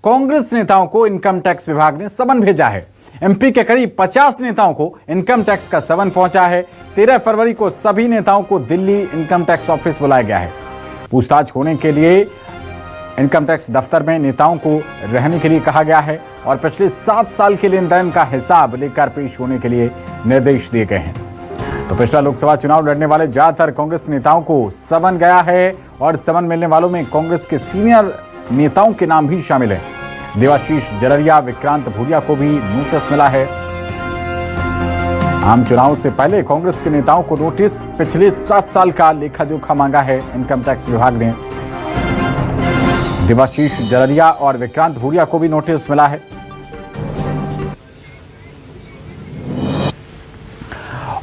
कांग्रेस नेताओं को income tax विभाग ने समन भेजा है। एमपी के करीब 50 नेताओं को इनकम टैक्स का समन पहुंचा है। 13 फरवरी को सभी नेताओं को दिल्ली इनकम टैक्स ऑफिस बुलाया गया है। पूछताछ होने के लिए इनकम टैक्स दफ्तर में नेताओं को रहने के लिए कहा गया है और पिछले 7 साल के लेन देन का हिसाब लेकर पेश होने के लिए निर्देश दिए गए हैं। तो पिछला लोकसभा चुनाव लड़ने वाले ज्यादातर कांग्रेस नेताओं को समन गया है और समन मिलने वालों में कांग्रेस के सीनियर नेताओं के नाम भी शामिल हैं। देवाशीष जररिया, विक्रांत भूरिया को भी नोटिस मिला है। आम चुनाव से पहले कांग्रेस के नेताओं को नोटिस, पिछले 7 साल का लेखा जोखा मांगा है इनकम टैक्स विभाग ने। देवाशीष जररिया और विक्रांत भूरिया को भी नोटिस मिला है।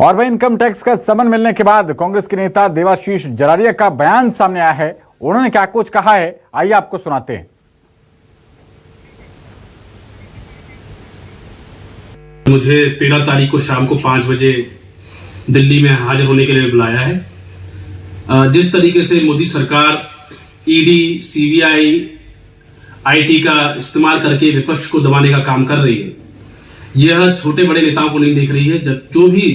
और वही इनकम टैक्स का समन मिलने के बाद कांग्रेस के नेता देवाशीष जररिया का बयान सामने आया है। उन्होंने क्या कुछ कहा है, आइए आपको सुनाते हैं। मुझे 13 तारीख को शाम को 5 बजे दिल्ली में हाजिर होने के लिए बुलाया है। जिस तरीके से मोदी सरकार ईडी, सीबीआई, आईटी का इस्तेमाल करके विपक्ष को दबाने का काम कर रही है, यह छोटे बड़े नेताओं को नहीं देख रही है। जब जो भी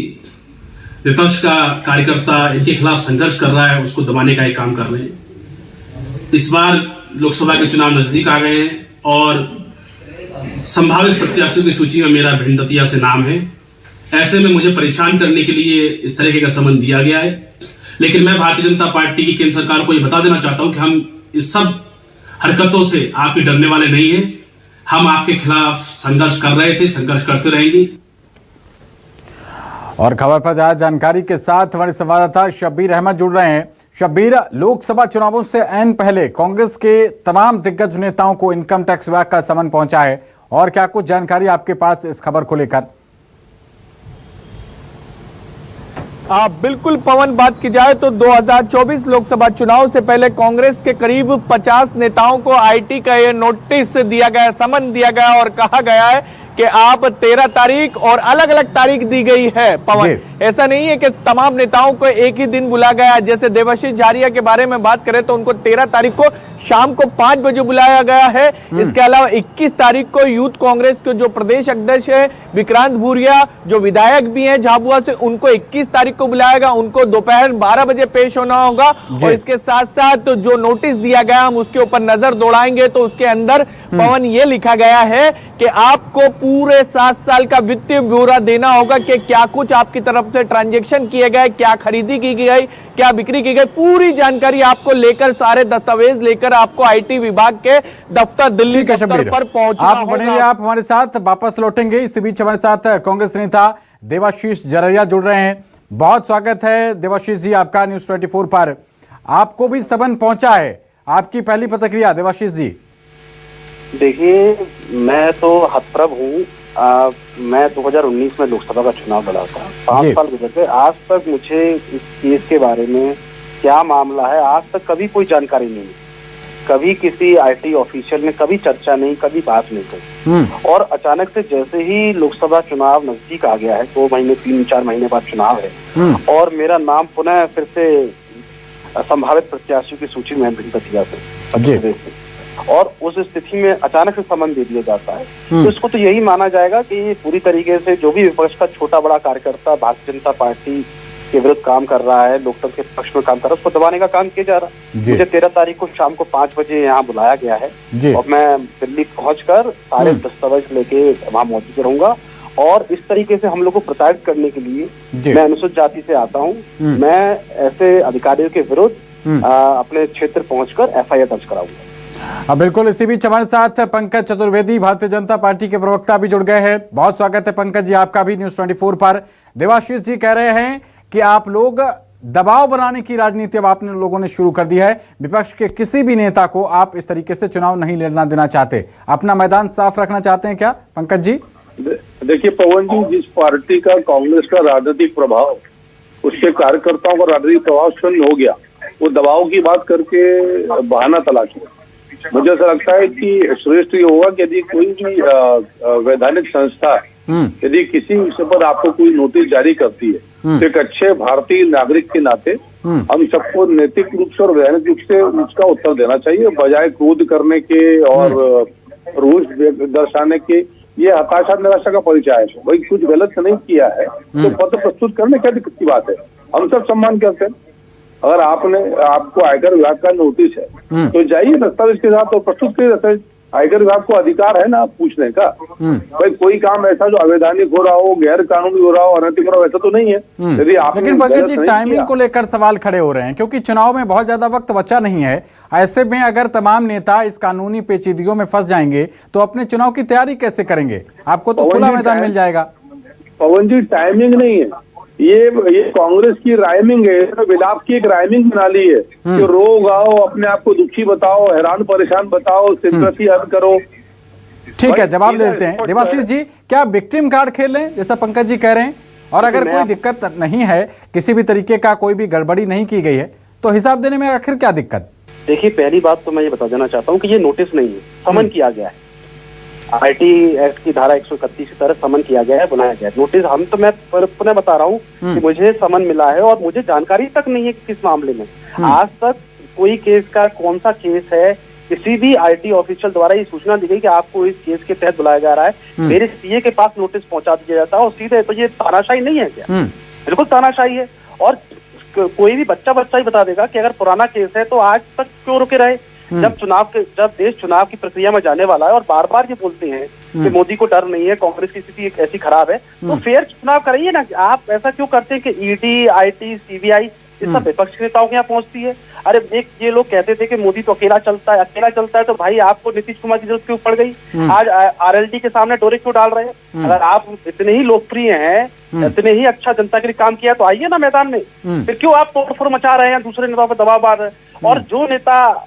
विपक्ष का कार्यकर्ता इनके खिलाफ संघर्ष कर रहा है, उसको दबाने का एक काम कर रहे हैं। इस बार लोकसभा के चुनाव नजदीक आ गए हैं और संभावित प्रत्याशियों की सूची में मेरा भिंडतिया से नाम है। ऐसे में मुझे परेशान करने के लिए इस तरीके का समन दिया गया है। लेकिन मैं भारतीय जनता पार्टी की केंद्र सरकार को यह बता देना चाहता हूं कि हम इस सब हरकतों से आपके डरने वाले नहीं हैं। हम आपके खिलाफ संघर्ष कर रहे थे, संघर्ष करते रहेंगे। और खबर पर ज्यादा जानकारी के साथ हमारे संवाददाता शब्बीर अहमद जुड़ रहे हैं। शब्बीर, लोकसभा चुनावों से ऐन पहले कांग्रेस के तमाम दिग्गज नेताओं को इनकम टैक्स विभाग का समन पहुंचा है, और क्या कुछ जानकारी आपके पास इस खबर को लेकर? बिल्कुल पवन, बात की जाए तो 2024 लोकसभा चुनाव से पहले कांग्रेस के करीब 50 नेताओं को आईटी का ये नोटिस दिया गया, समन दिया गया और कहा गया है कि आप 13 तारीख और अलग अलग तारीख दी गई है। पवन, ऐसा नहीं है कि तमाम नेताओं को एक ही दिन बुलाया गया। जैसे देवाशीष जररिया के बारे में बात करें तो उनको 13 तारीख को शाम को 5 बजे बुलाया गया है। इसके अलावा 21 तारीख को यूथ कांग्रेस के जो प्रदेश अध्यक्ष है विक्रांत भूरिया, जो विधायक भी हैं झाबुआ से, उनको 21 तारीख को बुलाया गया। उनको दोपहर 12 बजे पेश होना होगा। और इसके साथ साथ तो जो नोटिस दिया गया हम उसके ऊपर नजर दौड़ाएंगे तो उसके अंदर पवन ये लिखा गया है कि आपको पूरे 7 साल का वित्तीय ब्यौरा देना होगा कि क्या कुछ आपकी तरफ से ट्रांजैक्शन किए गए, क्या खरीदी की गई, क्या बिक्री की गई, पूरी जानकारी आपको लेकर, सारे दस्तावेज लेकर आपको आईटी विभाग के दफ्तर दिल्ली दफ्तर पर पहुंचना होगा। आप हमारे साथ वापस लौटेंगे। इसी बीच हमारे साथ कांग्रेस नेता देवाशीष जररिया जुड़ रहे हैं। बहुत स्वागत है देवाशीष जी आपका न्यूज़ 24 पर। आपको भी समन पहुंचा है, आपकी पहली प्रतिक्रिया देवाशीष जी? देखिए, मैं तो हतप्रभ हूँ। मैं 2019 में लोकसभा का चुनाव लड़ा था। 5 साल गुजर गए, आज तक मुझे इस केस के बारे में क्या मामला है आज तक कभी कोई जानकारी नहीं। कभी किसी आईटी ऑफिशियल ने कभी चर्चा नहीं, कभी बात नहीं की। और अचानक से जैसे ही लोकसभा चुनाव नजदीक आ गया है, 2 महीने 3-4 महीने बाद चुनाव है, और मेरा नाम पुनः फिर से संभावित प्रत्याशियों की सूची में भिंडतिया से, और उस स्थिति में अचानक से समन दे दिया जाता है, तो इसको तो यही माना जाएगा कि ये पूरी तरीके से जो भी विपक्ष का छोटा बड़ा कार्यकर्ता भारतीय जनता पार्टी के विरुद्ध काम कर रहा है, लोकतंत्र के पक्ष में काम कर रहा है, उसको दबाने का काम किया जा रहा है। मुझे 13 तारीख को शाम को 5 बजे यहाँ बुलाया गया है और मैं दिल्ली पहुंचकर सारे दस्तावेज लेके वहाँ मौजूद रहूंगा। और इस तरीके से हम लोग को प्रताड़ित करने के लिए मैं अनुसूचित जाति से आता हूँ, मैं ऐसे अधिकारियों के विरुद्ध अपने क्षेत्र पहुंचकर एफआईआर दर्ज कराऊंगा। बिल्कुल। इसी बीच हमारे साथ पंकज चतुर्वेदी, भारतीय जनता पार्टी के प्रवक्ता भी जुड़ गए हैं। बहुत स्वागत है पंकज जी आपका भी न्यूज़ 24 पर। देवाशीष जी कह रहे हैं कि आप लोग दबाव बनाने की राजनीति अब आपने लोगों ने शुरू कर दी है। विपक्ष के किसी भी नेता को आप इस तरीके से चुनाव नहीं लड़ना देना चाहते, अपना मैदान साफ रखना चाहते हैं क्या पंकज जी? देखिए पवन जी, जिस पार्टी का कांग्रेस का राजनीतिक प्रभाव, उसके कार्यकर्ताओं का राजनीतिक प्रभाव शून्य हो गया, वो दबाव की बात करके बहाना तलाशे। मुझे ऐसा लगता है कि श्रेष्ठ ये होगा कि यदि कोई भी वैधानिक संस्था यदि किसी विषय पर आपको कोई नोटिस जारी करती है, तो एक अच्छे भारतीय नागरिक के नाते हम सबको नैतिक रूप से और वैधानिक रूप से उसका उत्तर देना चाहिए, बजाय क्रोध करने के और दर्शाने के, ये हताशा निराशा का परिचय है। भाई कुछ गलत नहीं किया है तो पत्र प्रस्तुत करने क्या दिक्कत की बात है, हम सब सम्मान करते हैं। अगर आपको आयकर विभाग का नोटिस है तो जाइए दस्तावेज के साथ तो प्रस्तुत करिए दस्तावेज। आयकर विभाग को अधिकार है ना पूछने का। भाई कोई काम ऐसा जो अवैधानिक हो रहा हो, गैर कानूनी हो रहा हो, अनैतिक हो रहा हो, ऐसा तो नहीं है। यदि आप लेकिन पंकज जी टाइमिंग को लेकर सवाल खड़े हो रहे हैं, क्योंकि चुनाव में बहुत ज्यादा वक्त बचा नहीं है। ऐसे में अगर तमाम नेता इस कानूनी पेचीदगियों में फंस जाएंगे तो अपने चुनाव की तैयारी कैसे करेंगे? आपको तो खुला मैदान मिल जाएगा। पवन जी टाइमिंग नहीं है, ये कांग्रेस की राइमिंग है, विलाप की एक राइमिंग बना ली है कि रो गाओ, अपने आप को दुखी बताओ, हैरान परेशान बताओ, सिंपैथी अर्ज करो। ठीक है, जवाब ले लेते हैं। देवाशीष जी, क्या विक्टिम कार्ड खेल रहे हैं जैसा पंकज जी कह रहे हैं? और अगर कोई दिक्कत नहीं है, किसी भी तरीके का कोई भी गड़बड़ी नहीं की गई है, तो हिसाब देने में आखिर क्या दिक्कत? देखिए पहली बात तो मैं ये बता देना चाहता हूँ कि ये नोटिस नहीं है, समन किया गया है। आईटी एक्ट की धारा 131 की तरह समन किया गया है, बुलाया गया है। नोटिस हम तो मैं पुनः बता रहा हूँ कि मुझे समन मिला है और मुझे जानकारी तक नहीं है कि किस मामले में। आज तक कोई केस का कौन सा केस है, किसी भी आईटी ऑफिशियल द्वारा ये सूचना दी गई कि आपको इस केस के तहत बुलाया जा रहा है, मेरे सीए के पास नोटिस पहुंचा दिया जाता है और सीधे। तो ये तानाशाही नहीं है क्या? बिल्कुल तानाशाही है। और कोई भी बच्चा ही बता देगा कि अगर पुराना केस है तो आज तक क्यों रुके रहे? जब देश चुनाव की प्रक्रिया में जाने वाला है और बार बार ये बोलते हैं कि मोदी को डर नहीं है, कांग्रेस की स्थिति ऐसी खराब है, तो फेयर चुनाव कराइए ना। आप ऐसा क्यों करते हैं कि ईडी, आईटी, सीबीआई ये सब विपक्ष के नेताओं के यहाँ पहुंचती है? अरे ये लोग कहते थे कि मोदी तो अकेला चलता है, तो भाई आपको नीतीश कुमार की जरूरत क्यों पड़ गई? आज आरएलडी के सामने डोरे क्यों डाल रहे हैं? अगर आप इतने ही लोकप्रिय हैं, इतने ही अच्छा जनता के लिए काम किया तो आइए ना मैदान में। फिर क्यों आप तोड़फोड़ मचा रहे हैं, दूसरे नेताओं पर दबाव डाल रहे हैं? और जो नेता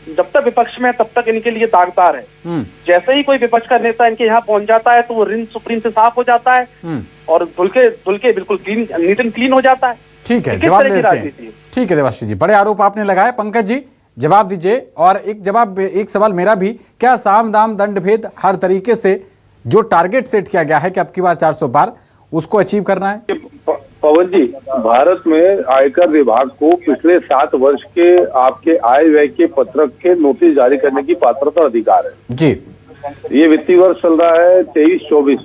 जब तक विपक्ष में तब तक इनके लिए दागदार है। जैसे ही कोई विपक्ष का नेता इनके यहाँ पहुंच जाता है तो वो रिंग सुप्रीम से साफ हो जाता है और धुल के बिल्कुल क्लीन, नीट एंड क्लीन हो जाता है। ठीक है, जवाब देते हैं। ठीक है देवाशीष जी, बड़े आरोप आपने लगाए। पंकज जी जवाब दीजिए। और एक सवाल मेरा भी, क्या साम दाम दंड भेद हर तरीके से जो टारगेट सेट किया गया है कि अब की बार 400 पार, उसको अचीव करना है? पवन जी, भारत में आयकर विभाग को पिछले 7 वर्ष के आपके आय व्यय के पत्रक के नोटिस जारी करने की पात्रता अधिकार है जी। ये वित्तीय वर्ष चल रहा है 23-24,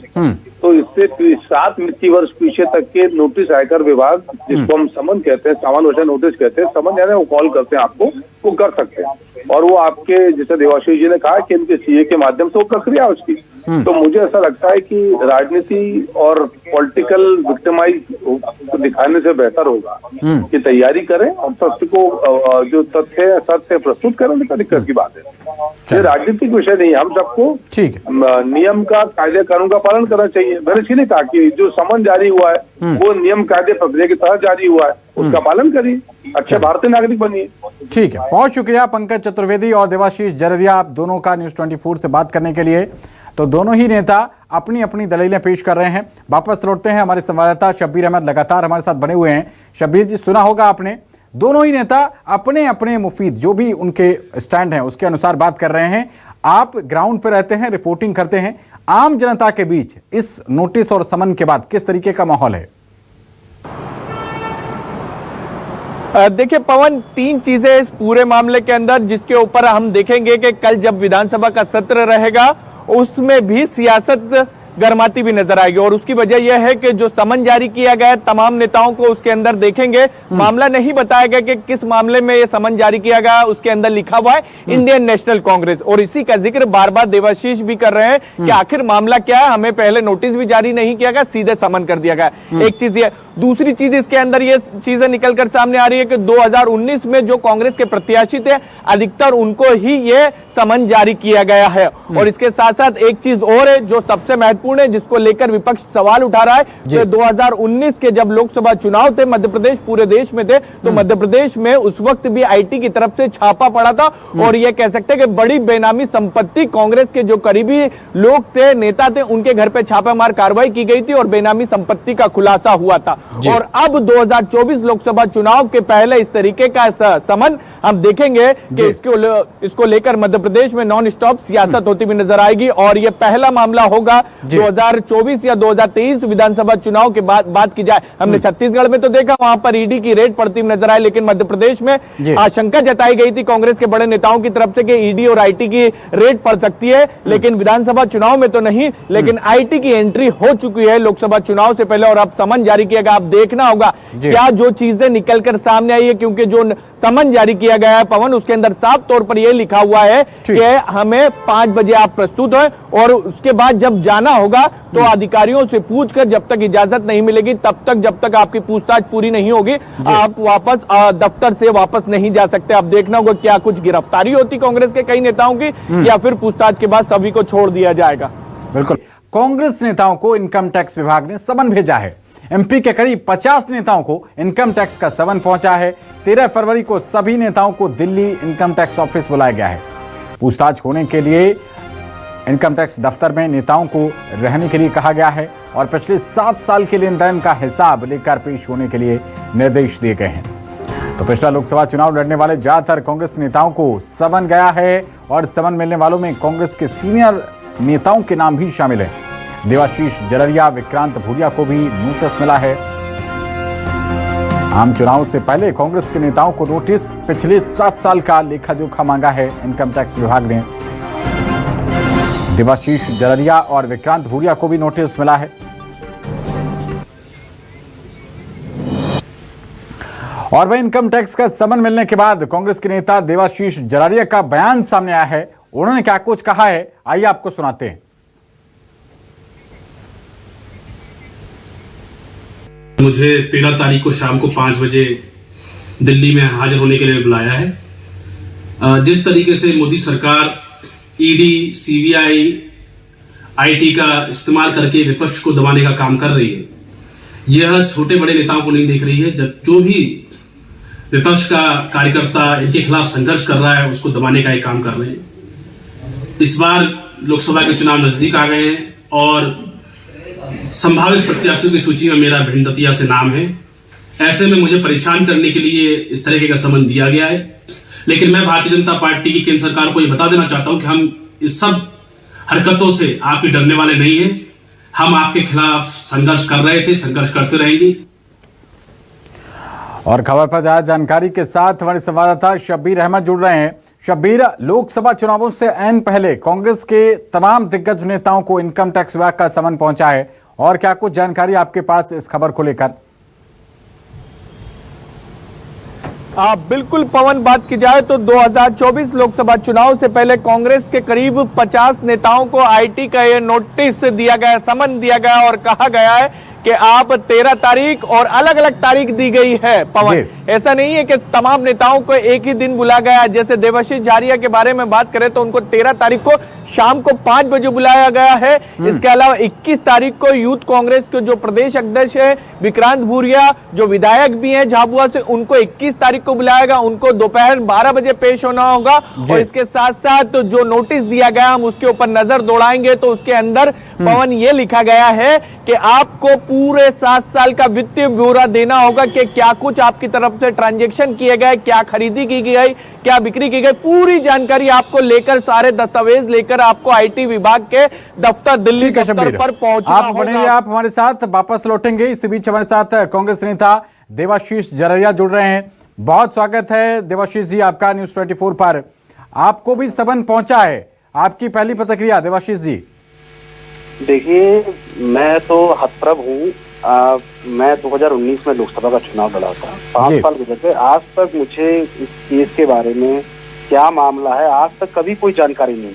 तो इससे 7 वित्तीय वर्ष पीछे तक के नोटिस आयकर विभाग, जिसको हम समन कहते हैं, सामान्य भाषा नोटिस कहते हैं, समन यानी वो कॉल करते हैं आपको, वो कर सकते हैं। और वो आपके, जैसे देवाशीष जी ने कहा कि इनके सीए के माध्यम से वो प्रक्रिया उसकी। तो मुझे ऐसा लगता है कि राजनीति और पॉलिटिकल विक्टिमाइज दिखाने से बेहतर होगा कि तैयारी करें और सत्य को, जो सत्य प्रस्तुत करें। दिक्कत की बात है, ये राजनीतिक विषय नहीं है। हम सबको ठीक नियम का, कायदे कानून का पालन करना चाहिए। मैंने इसलिए कहा कि जो समन जारी हुआ है वो नियम कायदे प्रक्रिया के तहत जारी हुआ है, उसका पालन करिए, अच्छे भारतीय नागरिक बनिए। ठीक है, बहुत शुक्रिया पंकज चतुर्वेदी और देवाशीष जररिया, आप दोनों का न्यूज़ 24 से बात करने के लिए। तो दोनों ही नेता अपनी अपनी दलीलें पेश कर रहे हैं। वापस लौटते हैं, हमारे संवाददाता शब्बीर अहमद लगातार हमारे साथ बने हुए हैं। शब्बीर जी, सुना होगा आपने, दोनों ही नेता अपने अपने मुफीद जो भी उनके स्टैंड हैं उसके अनुसार बात कर रहे हैं। आप ग्राउंड पर रहते हैं, रिपोर्टिंग करते हैं, आम जनता के बीच इस नोटिस और समन के बाद किस तरीके का माहौल है? देखिए पवन, 3 चीजें इस पूरे मामले के अंदर जिसके ऊपर हम देखेंगे कि कल जब विधानसभा का सत्र रहेगा उसमें भी सियासत गर्माती भी नजर आएगी। और उसकी वजह यह है कि जो समन जारी किया गया है तमाम नेताओं को, उसके अंदर देखेंगे मामला नहीं बताया गया कि किस मामले में यह समन जारी किया गया। उसके अंदर लिखा हुआ है इंडियन नेशनल कांग्रेस, और इसी का जिक्र बार बार देवाशीष भी कर रहे हैं कि आखिर मामला क्या है। हमें पहले नोटिस भी जारी नहीं किया गया, सीधे समन कर दिया गया। एक चीज ये, दूसरी चीज इसके अंदर ये चीजें निकलकर सामने आ रही है कि 2019 में जो कांग्रेस के प्रत्याशी थे अधिकतर उनको ही ये समन जारी किया गया है। और इसके साथ साथ एक चीज और है जो सबसे महत्वपूर्ण है, जिसको लेकर विपक्ष सवाल उठा रहा है कि 2019 के जब लोकसभा चुनाव थे, मध्य प्रदेश पूरे देश में थे, तो मध्य प्रदेश में उस वक्त भी आईटी की तरफ से छापा पड़ा था। और ये कह सकते हैं कि बड़ी बेनामी संपत्ति, कांग्रेस के जो करीबी लोग थे, नेता थे, उनके घर पे छापेमार कार्रवाई की गई थी और बेनामी संपत्ति का खुलासा हुआ था। और अब 2024 लोकसभा चुनाव के पहले इस तरीके का समन हम देखेंगे कि इसको लेकर मध्य प्रदेश में नॉन स्टॉप सियासत होती हुई नजर आएगी और ये पहला मामला होगा 2024 या 2023 विधानसभा चुनाव के बाद बात की जाए। हमने छत्तीसगढ़ में तो देखा वहां पर ईडी की रेड पड़ती हुई नजर आई, लेकिन मध्य प्रदेश में आशंका जताई गई थी कांग्रेस के बड़े नेताओं की तरफ से कि ईडी और आईटी की रेड पड़ सकती है, लेकिन विधानसभा चुनाव में तो नहीं, लेकिन आईटी की एंट्री हो चुकी है लोकसभा चुनाव से पहले और अब समन जारी किया गया। अब देखना होगा क्या जो चीजें निकलकर सामने आई है, क्योंकि जो समन जारी किया गया है पवन, उसके अंदर साफ तौर पर यह लिखा हुआ है कि हमें 5 बजे आप प्रस्तुत हैं और उसके बाद जब जाना होगा तो अधिकारियों से पूछकर जब तक इजाजत नहीं मिलेगी तब तक, जब तक आपकी पूछताछ पूरी नहीं होगी, आप वापस दफ्तर से वापस नहीं जा सकते। अब देखना होगा क्या कुछ गिरफ्तारी होती कांग्रेस के कई नेताओं की या फिर पूछताछ के बाद सभी को छोड़ दिया जाएगा। बिल्कुल, कांग्रेस नेताओं को इनकम टैक्स विभाग ने समन भेजा है। एमपी के करीब 50 नेताओं को इनकम टैक्स का समन पहुंचा है। 13 फरवरी को सभी नेताओं को दिल्ली इनकम टैक्स ऑफिस बुलाया गया है। पूछताछ होने के लिए इनकम टैक्स दफ्तर में नेताओं को रहने के लिए कहा गया है और पिछले 7 साल के लेन देन का हिसाब लेकर पेश होने के लिए निर्देश दिए गए हैं। तो पिछला लोकसभा चुनाव लड़ने वाले ज्यादातर कांग्रेस नेताओं को समन गया है और समन मिलने वालों में कांग्रेस के सीनियर नेताओं के नाम भी शामिल है। देवाशीष जररिया, विक्रांत भूरिया को भी नोटिस मिला है। आम चुनाव से पहले कांग्रेस के नेताओं को नोटिस, पिछले 7 साल का लेखा जोखा मांगा है इनकम टैक्स विभाग ने। देवाशीष जररिया और विक्रांत भूरिया को भी नोटिस मिला है। और वह इनकम टैक्स का समन मिलने के बाद कांग्रेस के नेता देवाशीष जररिया का बयान सामने आया है। उन्होंने क्या कुछ कहा है, आइए आपको सुनाते हैं। मुझे 13 तारीख को शाम को 5 बजे दिल्ली में हाजिर होने के लिए बुलाया है। जिस तरीके से मोदी सरकार ईडी, सीबीआई, आईटी का इस्तेमाल करके विपक्ष को दबाने का काम कर रही है, यह छोटे बड़े नेताओं को नहीं देख रही है। जब जो भी विपक्ष का कार्यकर्ता इनके खिलाफ संघर्ष कर रहा है उसको दबाने का एक काम कर रहे हैं। इस बार लोकसभा के चुनाव नजदीक आ गए हैं और संभावित प्रत्याशियों की सूची में मेरा भिंड दतिया से नाम है। ऐसे में मुझे परेशान करने के लिए इस तरीके का समन दिया गया है, लेकिन मैं भारतीय जनता पार्टी की केंद्र सरकार को यह बता देना चाहता हूं कि हम इस सब हरकतों से आपके डरने वाले नहीं हैं। हम आपके खिलाफ संघर्ष कर रहे थे, संघर्ष करते रहेंगे। और खबर पर ज्यादा जानकारी के साथ हमारे संवाददाता शब्बीर अहमद जुड़ रहे हैं। शब्बीर, लोकसभा चुनावों से ऐन पहले कांग्रेस के तमाम दिग्गज नेताओं को इनकम टैक्स विभाग का समन पहुंचा है, और क्या कुछ जानकारी आपके पास इस खबर को लेकर? बिल्कुल पवन, बात की जाए तो 2024 लोकसभा चुनाव से पहले कांग्रेस के करीब 50 नेताओं को आईटी का ये नोटिस दिया गया, समन दिया गया और कहा गया है कि आप 13 तारीख और अलग अलग तारीख दी गई है। पवन, ऐसा नहीं है कि तमाम नेताओं को एक ही दिन बुलाया गया। जैसे देवाशीष जररिया के बारे में बात करें तो उनको 13 तारीख को शाम को 5 बजे बुलाया गया है। इसके अलावा 21 तारीख को यूथ कांग्रेस के जो प्रदेश अध्यक्ष है विक्रांत भूरिया, जो विधायक भी हैं झाबुआ से, उनको 21 तारीख को बुलाया गया। उनको दोपहर 12 बजे पेश होना होगा। और इसके साथ साथ जो नोटिस दिया गया हम उसके ऊपर नजर दौड़ाएंगे तो उसके अंदर पवन ये लिखा गया है कि आपको पूरे 7 साल का वित्तीय ब्यौरा देना होगा कि क्या कुछ आपकी तरफ से ट्रांजैक्शन किए गए, क्या खरीदी की गई, क्या बिक्री की गई, पूरी जानकारी आपको लेकर, सारे दस्तावेज लेकर आपको आईटी विभाग के दफ्तर दिल्ली दफ्तर पर पहुंचना होगा। आप हमारे साथ वापस लौटेंगे। इसी बीच हमारे साथ कांग्रेस नेता देवाशीष जररिया जुड़ रहे हैं। बहुत स्वागत है देवाशीष जी आपका न्यूज़ 24 पर। आपको भी समन पहुंचा है, आपकी पहली प्रतिक्रिया देवाशीष जी? देखिए, मैं तो हतप्रभ हूँ। मैं 2019 में लोकसभा का चुनाव लड़ा था। 5 साल गुजर गए, आज तक मुझे इस केस के बारे में क्या मामला है आज तक कभी कोई जानकारी नहीं।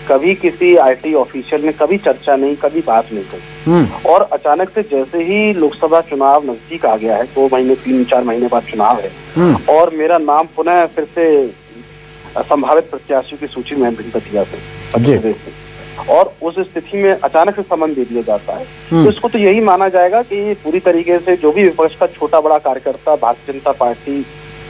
कभी किसी आईटी ऑफिशियल ने कभी चर्चा नहीं, कभी बात नहीं करी। और अचानक से जैसे ही लोकसभा चुनाव नजदीक आ गया है, 2 महीने 3-4 महीने बाद चुनाव है, और मेरा नाम पुनः फिर से संभावित प्रत्याशियों की सूची में भिंड दतिया से, और उस स्थिति में अचानक से समन दे दिया जाता है, तो इसको तो यही माना जाएगा कि पूरी तरीके से जो भी विपक्ष का छोटा बड़ा कार्यकर्ता भारतीय जनता पार्टी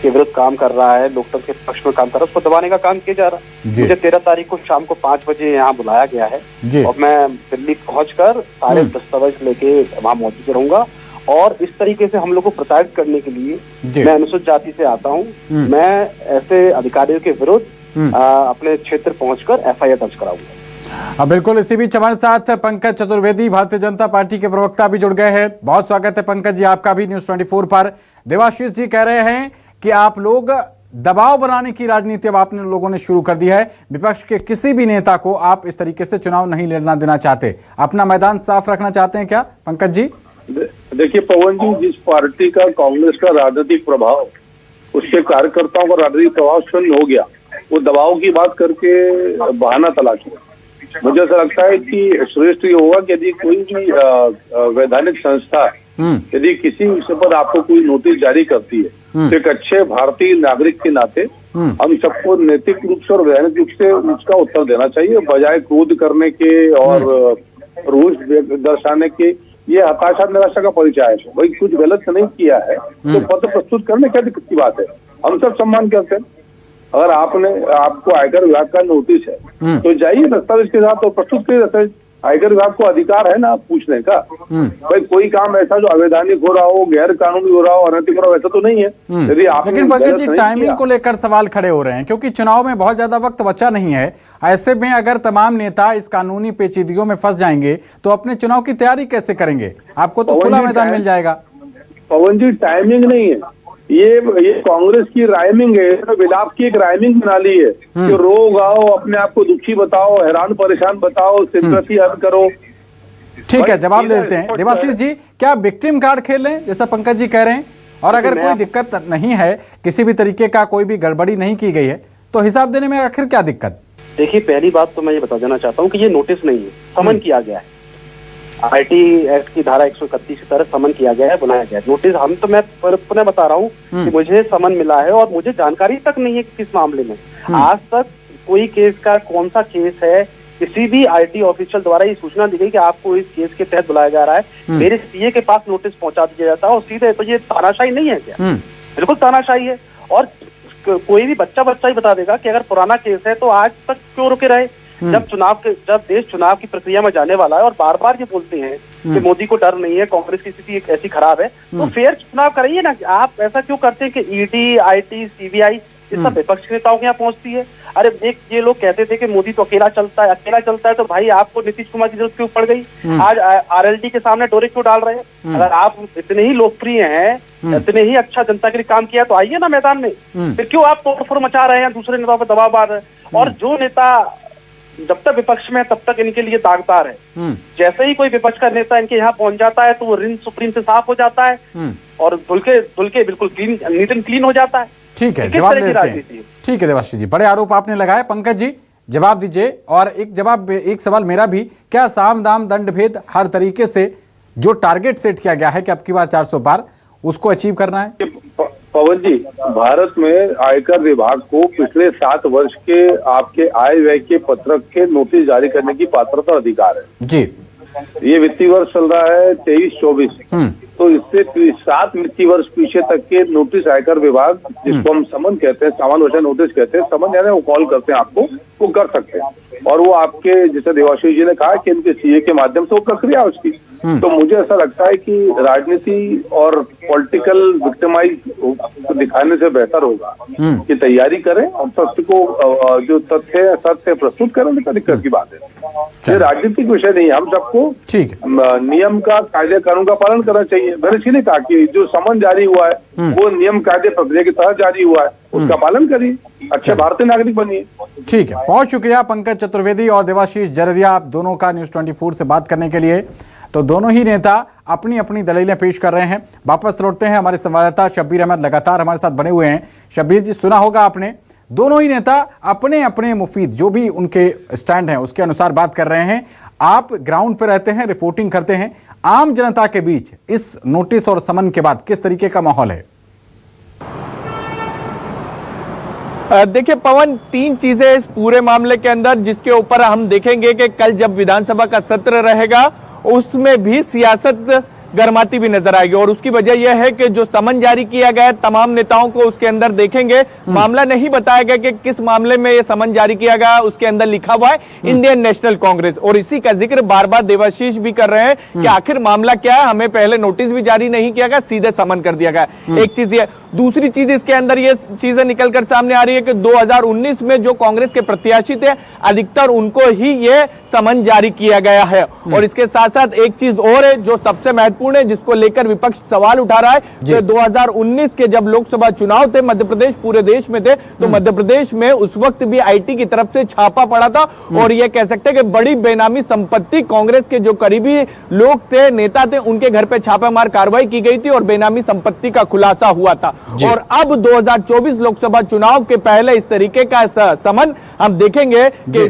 के विरुद्ध काम कर रहा है, लोकतंत्र के पक्ष में काम कर रहा है, उसको दबाने का काम किया जा रहा है। मुझे 13 तारीख को शाम को 5 बजे यहाँ बुलाया गया है और मैं दिल्ली पहुंचकर सारे दस्तावेज लेके वहाँ मौजूद रहूंगा और इस तरीके से हम लोग को प्रताड़ित करने के लिए मैं अनुसूचित जाति से आता हूँ। मैं ऐसे अधिकारियों के विरुद्ध अपने क्षेत्र पहुंचकर एफआईआर दर्ज कराऊंगा। बिल्कुल, इसी बीच हमारे साथ पंकज चतुर्वेदी भारतीय जनता पार्टी के प्रवक्ता भी जुड़ गए हैं। बहुत स्वागत है पंकज जी आपका भी न्यूज़ 24 पर। देवाशीष जी कह रहे हैं कि आप लोग दबाव बनाने की राजनीति अब आपने लोगों ने शुरू कर दी है। विपक्ष के किसी भी नेता को आप इस तरीके से चुनाव नहीं लड़ना देना चाहते, अपना मैदान साफ रखना चाहते हैं क्या पंकज जी? देखिए पवन जी, जिस पार्टी का कांग्रेस का राजनीतिक प्रभाव, उसके कार्यकर्ताओं का राजनीतिक प्रभाव शून्य हो गया, वो दबाव की बात करके बहाना तलाशी। मुझे ऐसा लगता है कि श्रेष्ठ ये होगा कि यदि कोई भी वैधानिक संस्था यदि किसी विषय पर आपको कोई नोटिस जारी करती है तो एक अच्छे भारतीय नागरिक के नाते हम सबको नैतिक रूप से और वैधानिक रूप से उसका उत्तर देना चाहिए, बजाय क्रोध करने के और रोष दर्शाने के। ये हताशा निराशा का परिचय है। भाई कुछ गलत नहीं किया है तो पत्र प्रस्तुत करने क्या दिक्कत की बात है, हम सब सम्मान करते हैं। अगर आपको आयकर विभाग का नोटिस है तो जाइए दस्तावेज के साथ और प्रस्तुत करिए दस्तावेज। आयकर विभाग को अधिकार है ना पूछने का। भाई कोई काम ऐसा जो अवैधानिक हो रहा हो, गैर कानूनी हो रहा हो, अनैतिक हो रहा हो, ऐसा तो नहीं है। यदि आप लेकिन पंकज जी टाइमिंग को लेकर सवाल खड़े हो रहे हैं क्योंकि चुनाव में बहुत ज्यादा वक्त बचा नहीं है। ऐसे में अगर तमाम नेता इस कानूनी पेचीदगियों में फंस जाएंगे तो अपने चुनाव की तैयारी कैसे करेंगे? आपको तो खुला मैदान मिल जाएगा। पवन जी टाइमिंग नहीं है, ये कांग्रेस की राइमिंग है, तो विलाप की एक राइमिंग बना ली है कि रो गाओ, अपने आप को दुखी बताओ, हैरान परेशान बताओ, सिंपैथी अर्ज करो। ठीक है, जवाब लेते हैं। देवाशीष जी, क्या विक्टिम कार्ड खेल रहे हैं जैसा पंकज जी कह रहे हैं? और अगर कोई दिक्कत नहीं है, किसी भी तरीके का कोई भी गड़बड़ी नहीं की गई है, तो हिसाब देने में आखिर क्या दिक्कत? देखिए पहली बात तो मैं ये बता देना चाहता हूँ कि ये नोटिस नहीं है, समन किया गया है। आईटी एक्ट की धारा 131 की तरह समन किया गया है, बनाया गया है नोटिस। हम तो मैं पुनः बता रहा हूँ कि मुझे समन मिला है और मुझे जानकारी तक नहीं है कि किस मामले में। आज तक कोई केस का कौन सा केस है, किसी भी आईटी ऑफिशियल द्वारा ये सूचना दी गई कि आपको इस केस के तहत बुलाया जा रहा है। मेरे सीए के पास नोटिस पहुंचा दिया जाता है और सीधे। तो ये तानाशाही नहीं है क्या? बिल्कुल तानाशाही है। और कोई भी बच्चा ही बता देगा कि अगर पुराना केस है तो आज तक क्यों रुके रहे। जब देश चुनाव की प्रक्रिया में जाने वाला है और बार बार ये बोलते हैं कि मोदी को डर नहीं है, कांग्रेस की स्थिति ऐसी खराब है, तो फेयर चुनाव कराइए ना। आप ऐसा क्यों करते हैं कि ईडी, आईटी, सीबीआई ये सब विपक्ष के नेताओं के यहाँ पहुंचती है? अरे एक ये लोग कहते थे कि मोदी तो अकेला चलता है, तो भाई आपको नीतीश कुमार की जरूरत क्यों पड़ गई? आज आरएलडी के सामने डोरे क्यों डाल रहे हैं? अगर आप इतने ही लोकप्रिय हैं, इतने ही अच्छा जनता के लिए काम किया तो आइए ना मैदान में। फिर क्यों आप तोड़फोड़ मचा रहे हैं, दूसरे नेताओं पर दबाव डाल रहे हैं? और जो नेता जब तक विपक्ष में तब तक इनके लिए दागदार है। जैसे ही कोई विपक्ष का नेता इनके यहाँ पहुंच जाता है तो वो ऋण सुप्रीम से साफ हो जाता है और धुल के बिल्कुल क्लीन, नीट एंड क्लीन हो जाता है। ठीक है, जवाब देते हैं। ठीक है देवाशीष जी, बड़े आरोप आपने लगाए। पंकज जी जवाब दीजिए। और एक सवाल मेरा भी, क्या साम दाम दंड भेद हर तरीके से जो टारगेट सेट किया गया है कि अब की बार 400 पार, उसको अचीव करना है? पवन जी, भारत में आयकर विभाग को पिछले 7 वर्ष के आपके आय व्यय के पत्रक के नोटिस जारी करने की पात्रता अधिकार है जी। ये वित्तीय वर्ष चल रहा है 23-24, तो इससे 7 वित्तीय वर्ष पीछे तक के नोटिस आयकर विभाग, जिसको हम समन कहते हैं, सामान्य भाषा नोटिस कहते हैं, समन यानी वो कॉल करते हैं आपको, वो कर सकते हैं। और वो आपके, जैसे देवाशीष जी ने कहा कि इनके सीए के माध्यम से वो प्रक्रिया उसकी। तो मुझे ऐसा लगता है कि राजनीति और पॉलिटिकल विक्टिमाइज दिखाने से बेहतर होगा कि तैयारी करें और सत्य को, जो सत्य प्रस्तुत करें। दिक्कत की बात है, ये राजनीतिक विषय नहीं है। हम सबको नियम का, कायदे कानून का पालन करना चाहिए। मैंने इसीलिए कहा कि जो समन जारी हुआ है वो नियम कायदे प्रक्रिया के तहत जारी हुआ है, उसका पालन करिए, अच्छे भारतीय नागरिक बनिए। ठीक है, बहुत शुक्रिया पंकज चतुर्वेदी और देवाशीष जररिया, आप दोनों का न्यूज़ 24 से बात करने के लिए। तो दोनों ही नेता अपनी अपनी दलीलें पेश कर रहे हैं। वापस लौटते हैं, हमारे संवाददाता शब्बीर अहमद लगातार हमारे साथ बने हुए हैं। शब्बीर जी, सुना होगा आपने, दोनों ही नेता अपने अपने मुफीद जो भी उनके स्टैंड हैं उसके अनुसार बात कर रहे हैं। आप ग्राउंड पर रहते हैं, रिपोर्टिंग करते हैं, आम जनता के बीच इस नोटिस और समन के बाद किस तरीके का माहौल है? देखिए पवन, 3 चीजें इस पूरे मामले के अंदर जिसके ऊपर हम देखेंगे कि कल जब विधानसभा का सत्र रहेगा उसमें भी सियासत गर्माती भी नजर आएगी। और उसकी वजह यह है कि जो समन जारी किया गया है तमाम नेताओं को, उसके अंदर देखेंगे मामला नहीं बताया गया कि किस मामले में यह समन जारी किया गया, उसके अंदर लिखा हुआ है इंडियन नेशनल कांग्रेस। और इसी का जिक्र बार बार देवाशीष भी कर रहे हैं कि आखिर मामला क्या है, हमें पहले नोटिस भी जारी नहीं किया गया, सीधे समन कर दिया गया। एक चीज ये, दूसरी चीज इसके अंदर ये चीजें निकलकर सामने आ रही है कि 2019 में जो कांग्रेस के प्रत्याशी थे अधिकतर उनको ही ये समन जारी किया गया है। और इसके साथ साथ एक चीज और है जो सबसे महत्वपूर्ण है, जिसको लेकर विपक्ष सवाल उठा रहा है कि 2019 के जब लोकसभा चुनाव थे, मध्य प्रदेश पूरे देश में थे, तो मध्य प्रदेश में उस वक्त भी आईटी की तरफ से छापा पड़ा था। और ये कह सकते हैं कि बड़ी बेनामी संपत्ति कांग्रेस के जो करीबी लोग थे, नेता थे, उनके घर पे छापामार कार्रवाई की गई थी और बेनामी संपत्ति का खुलासा हुआ था। और अब 2024 लोकसभा चुनाव के पहले इस तरीके का समन हम देखेंगे कि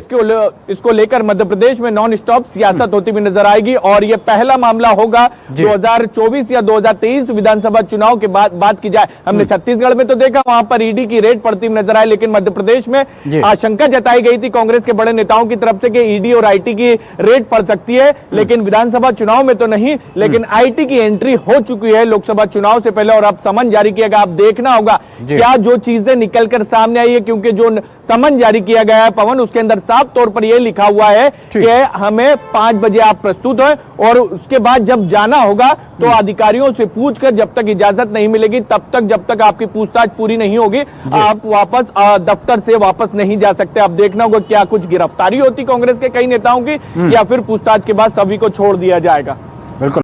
इसको लेकर मध्य प्रदेश में नॉन स्टॉप सियासत होती हुई नजर आएगी। और यह पहला मामला होगा 2024 या 2023 विधानसभा चुनाव के बाद बात की जाए। हमने छत्तीसगढ़ में तो देखा, वहां पर ईडी की रेड पड़ती हुई नजर आई, लेकिन मध्य प्रदेश में आशंका जताई गई थी कांग्रेस के बड़े नेताओं की तरफ से कि ईडी और आईटी की रेड पड़ सकती है, लेकिन विधानसभा चुनाव में तो नहीं। लेकिन आईटी की एंट्री हो चुकी है लोकसभा चुनाव से पहले और अब समन जारी किया गया। अब देखना होगा क्या जो चीजें निकलकर सामने आई है, क्योंकि जो समन जारी किया गया है पवन, उसके अंदर साफ तौर पर यह लिखा हुआ है कि हमें 5 बजे आप प्रस्तुत हैं और उसके बाद जब जाना होगा तो अधिकारियों से पूछकर, जब तक इजाजत नहीं मिलेगी तब तक, जब तक आपकी पूछताछ पूरी नहीं होगी, आप वापस दफ्तर से वापस नहीं जा सकते। अब देखना होगा क्या कुछ गिरफ्तारी होती कांग्रेस के कई नेताओं की या फिर पूछताछ के बाद सभी को छोड़ दिया जाएगा। बिल्कुल।